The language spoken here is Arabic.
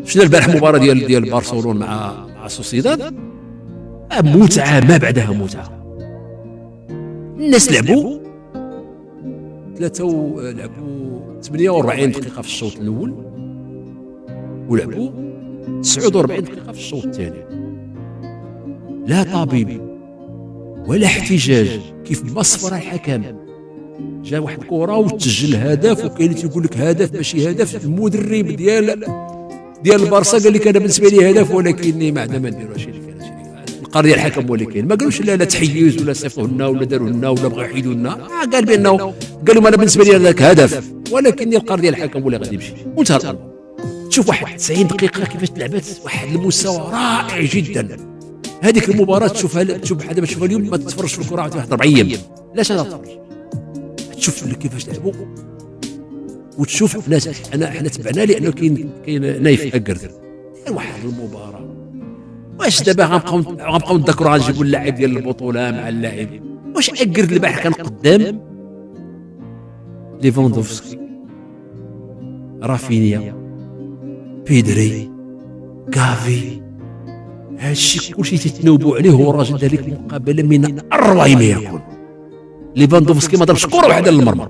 شفنا البارح مباراه ديال برشلونه مع سوسيداد، متعه ما بعدها متعه. الناس لعبوا 48 دقيقه في الشوط الاول، ولعبوا 49 دقيقه في الشوط الثاني. لا طبيب ولا احتجاج، كيف ما صفر الحكم. جا واحد الكره وتسجل هدف، وكاين اللي تيقول لك هدف ماشي هدف. المدرب ديال البارسا قال لك انا بالنسبه لي هدف، ولكن ما عندنا ما نديرو. هادشي اللي كاين، القرار ديال الحكم هو اللي كاين. ما قالوش لا تحيز ولا صيفطوا لنا ولا داروا لنا ولا بغاو يحيدوا لنا. قال بانه قالوا انا بالنسبه لي هذاك هدف، ولكن القرار ديال الحكم هو اللي غادي يمشي. وانتهى الامر. تشوف واحد 90 دقيقه كيفاش تلعبت، واحد المستوى رائع جدا. هذيك المباراه تشوفها دابا تشوفها اليوم، ما تتفرجش في الكره عاد واحد 4 ايام. لاش انا تفرج تشوف كيفاش لعبوا، وتشوف ناس. احنا تبعنا لانه كاين نايف اكرد واحد المباراه. واش دابا غنبقاو نذكروا غنجيبوا اللاعب ديال البطوله مع اللاعب؟ واش اكرد البارح كان قدام ليفاندوفسكي، رافينيا، بيدري، كافي. هادشي كلشي تتناوبوا عليه. هو الراجل دار لك مقابله من اروع ما يكون. ليفاندوفسكي ما ضربش كره واحده للمرمى،